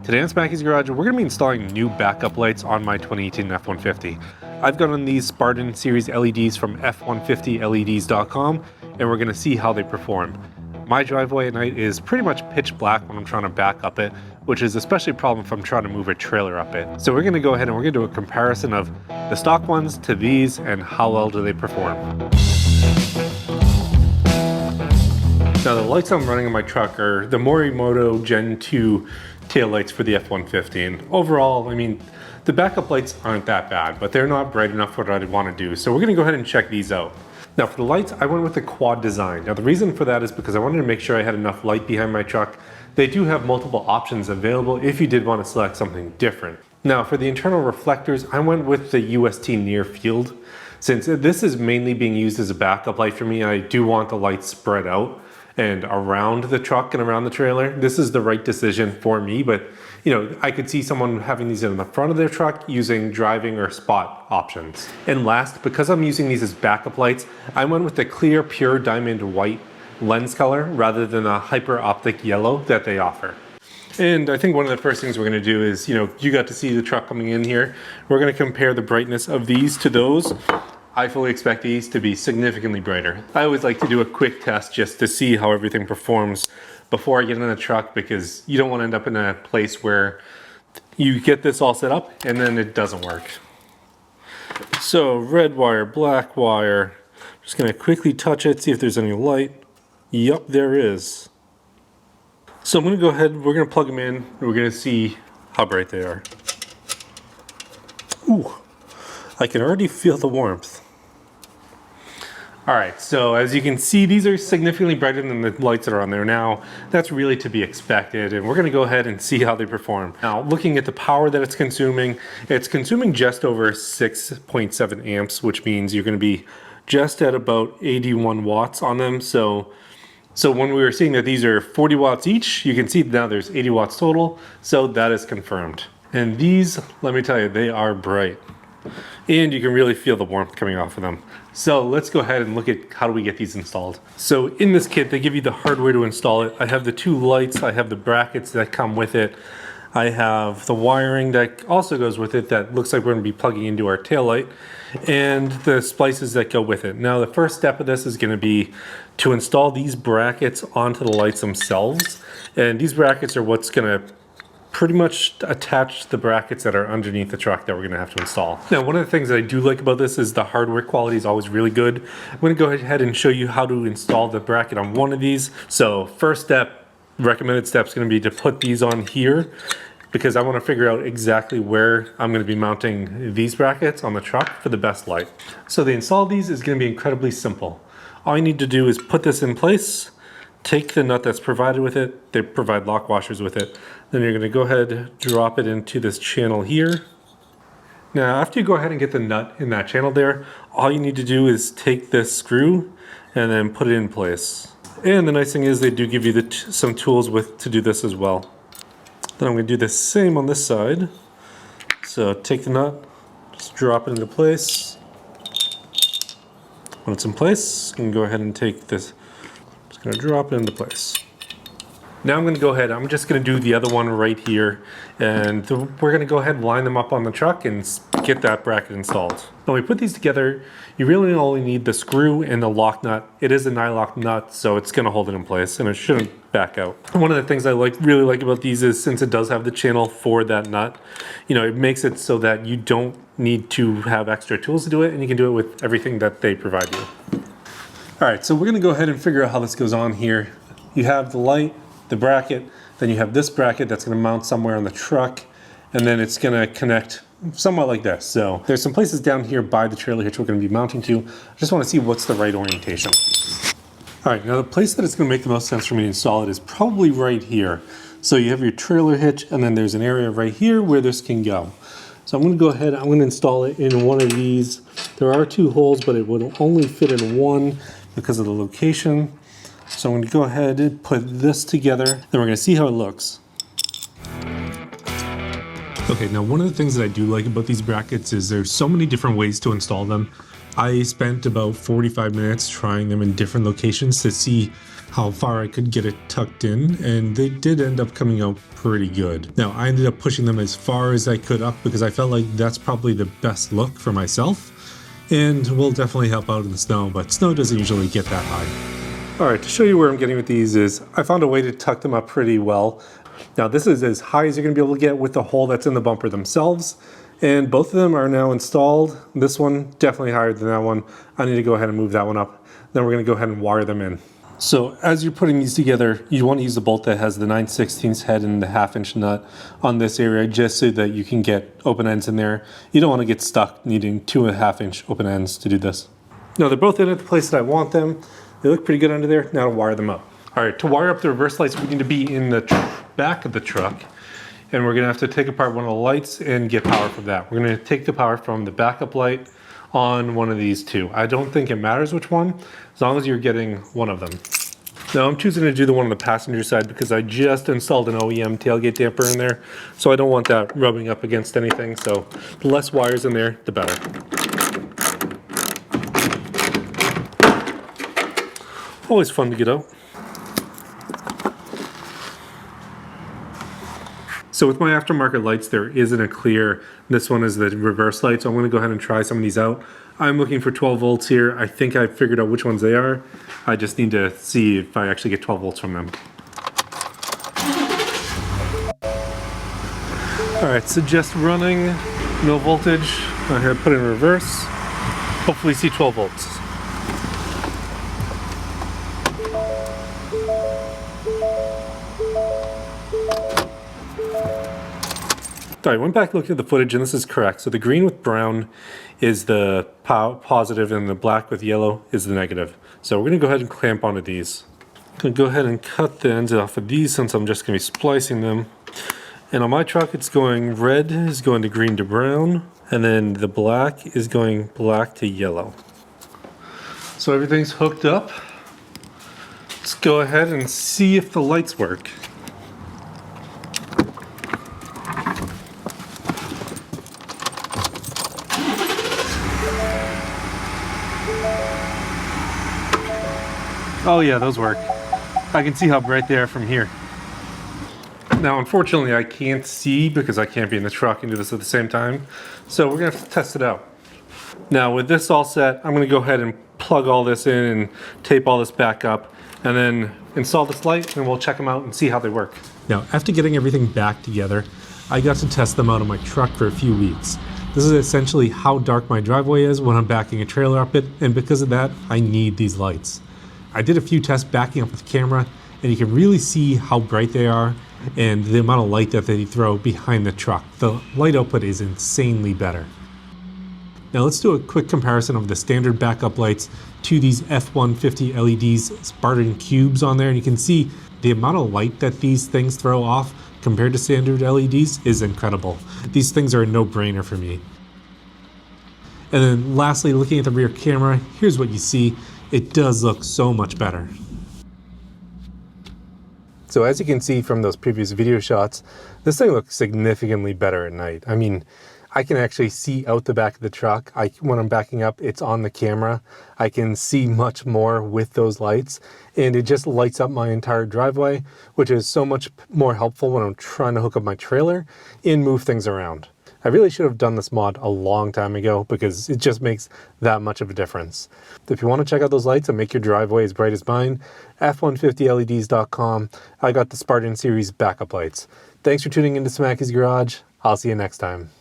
Today on Smackey's Garage, we're going to be installing new backup lights on my 2018 F-150. I've gotten these Spartan series LEDs from F150LEDs.com, and we're going to see how they perform. My driveway at night is pretty much pitch black when I'm trying to back up it, which is especially a problem if I'm trying to move a trailer up it. So we're going to go ahead and we're going to do a comparison of the stock ones to these and how well do they perform. Now the lights I'm running in my truck are the Morimoto Gen 2 tail lights for the F-150, and overall, I mean, the backup lights aren't that bad, but they're not bright enough for what I'd want to do. So we're going to go ahead and check these out. Now for the lights, I went with the quad design. Now the reason for that is because I wanted to make sure I had enough light behind my truck. They do have multiple options available if you did want to select something different. Now for the internal reflectors, I went with the UST near field. Since this is mainly being used as a backup light for me, I do want the lights spread out and around the truck and around the trailer. This is the right decision for me, but you know, I could see someone having these in the front of their truck using driving or spot options. And last, because I'm using these as backup lights, I went with the clear pure diamond white lens color rather than a hyper optic yellow that they offer. And I think one of the first things we're going to do is, you know, you got to see the truck coming in here. We're going to compare the brightness of these to those. I fully expect these to be significantly brighter. I always like to do a quick test just to see how everything performs before I get in the truck, because you don't want to end up in a place where you get this all set up and then it doesn't work. So red wire, black wire, just going to quickly touch it, see if there's any light. Yup, there is. So I'm going to go ahead, we're going to plug them in, and we're going to see how bright they are. Ooh, I can already feel the warmth. Alright, so as you can see, these are significantly brighter than the lights that are on there now. That's really to be expected, and we're going to go ahead and see how they perform. Now, looking at the power that it's consuming just over 6.7 amps, which means you're going to be just at about 81 watts on them. So when we were seeing that these are 40 watts each, you can see now there's 80 watts total, so that is confirmed. And these, let me tell you, they are bright. And you can really feel the warmth coming off of them. So let's go ahead and look at how do we get these installed. So in this kit, they give you the hardware to install it. I have the two lights, I have the brackets that come with it. I have the wiring that also goes with it that looks like we're going to be plugging into our tail light, and the splices that go with it. Now the first step of this is going to be to install these brackets onto the lights themselves. And these brackets are what's going to pretty much attach the brackets that are underneath the truck that we're going to have to install. Now, one of the things that I do like about this is the hardware quality is always really good. I'm going to go ahead and show you how to install the bracket on one of these. So first step, recommended step is going to be to put these on here, because I want to figure out exactly where I'm going to be mounting these brackets on the truck for the best light. So the install of these is going to be incredibly simple. All you need to do is put this in place, take the nut that's provided with it. They provide lock washers with it. Then you're going to go ahead, drop it into this channel here. Now, after you go ahead and get the nut in that channel there, all you need to do is take this screw and then put it in place. And the nice thing is they do give you some tools to do this as well. Then I'm going to do the same on this side. So take the nut, just drop it into place. When it's in place, you can go ahead and take this. Just going to drop it into place. Now I'm going to go ahead, I'm just going to do the other one right here, and we're going to go ahead and line them up on the truck and get that bracket installed. When we put these together, you really only need the screw and the lock nut. It is a nylock nut, so it's going to hold it in place and it shouldn't back out. One of the things I really like about these is, since it does have the channel for that nut, you know, it makes it so that you don't need to have extra tools to do it, and you can do it with everything that they provide you. Alright, so we're going to go ahead and figure out how this goes on here. You have the light, the bracket, then you have this bracket that's going to mount somewhere on the truck, and then it's going to connect somewhat like this. So there's some places down here by the trailer hitch we're going to be mounting to. I just want to see what's the right orientation. Alright, now the place that it's going to make the most sense for me to install it is probably right here. So you have your trailer hitch, and then there's an area right here where this can go. So I'm going to go ahead, I'm going to install it in one of these. There are two holes, but it would only fit in one because of the location. So I'm going to go ahead and put this together, then we're going to see how it looks. Okay, now one of the things that I do like about these brackets is there's so many different ways to install them. I spent about 45 minutes trying them in different locations to see how far I could get it tucked in, and they did end up coming out pretty good. Now, I ended up pushing them as far as I could up because I felt like that's probably the best look for myself, and will definitely help out in the snow, but snow doesn't usually get that high. All right, to show you where I'm getting with these is I found a way to tuck them up pretty well. Now, this is as high as you're gonna be able to get with the hole that's in the bumper themselves, and both of them are now installed. This one definitely higher than that one. I need to go ahead and move that one up. Then we're gonna go ahead and wire them in. So as you're putting these together, you want to use the bolt that has the 9/16 head and the 1/2 inch nut on this area, just so that you can get open ends in there. You don't want to get stuck needing 2.5 inch open ends to do this. Now they're both in at the place that I want them. They look pretty good under there. Now to wire them up. All right, to wire up the reverse lights, we need to be in the back of the truck. And we're gonna have to take apart one of the lights and get power from that. We're gonna take the power from the backup light on one of these two. I don't think it matters which one, as long as you're getting one of them. Now I'm choosing to do the one on the passenger side because I just installed an OEM tailgate damper in there, so I don't want that rubbing up against anything, so the less wires in there, the better. Always fun to get out. So with my aftermarket lights, there isn't a clear. This one is the reverse light, so I'm gonna go ahead and try some of these out. I'm looking for 12 volts here. I think I figured out which ones they are. I just need to see if I actually get 12 volts from them. All right, so just running, no voltage. I'm gonna put it in reverse. Hopefully see 12 volts. All right, went back looking at the footage and this is correct. So the green with brown is the positive and the black with yellow is the negative. So we're gonna go ahead and clamp onto these. I'm gonna go ahead and cut the ends off of these since I'm just gonna be splicing them. And on my truck, it's going red is going to green to brown, and then the black is going black to yellow. So everything's hooked up. Let's go ahead and see if the lights work. Oh yeah, those work. I can see how bright they are from here. Now, unfortunately, I can't see because I can't be in the truck and do this at the same time. So we're gonna have to test it out. Now, with this all set, I'm gonna go ahead and plug all this in and tape all this back up and then install this light and we'll check them out and see how they work. Now, after getting everything back together, I got to test them out on my truck for a few weeks. This is essentially how dark my driveway is when I'm backing a trailer up it, and because of that, I need these lights. I did a few tests backing up with the camera, and you can really see how bright they are and the amount of light that they throw behind the truck. The light output is insanely better. Now let's do a quick comparison of the standard backup lights to these F-150 LEDs Spartan Cubes on there, and you can see the amount of light that these things throw off compared to standard LEDs is incredible. These things are a no-brainer for me. And then lastly, looking at the rear camera, here's what you see. It does look so much better. So as you can see from those previous video shots, this thing looks significantly better at night. I mean, I can actually see out the back of the truck. When I'm backing up, it's on the camera. I can see much more with those lights, and it just lights up my entire driveway, which is so much more helpful when I'm trying to hook up my trailer and move things around. I really should have done this mod a long time ago because it just makes that much of a difference. If you want to check out those lights and make your driveway as bright as mine, F150LEDs.com. I got the Spartan series backup lights. Thanks for tuning into Smackey's Garage. I'll see you next time.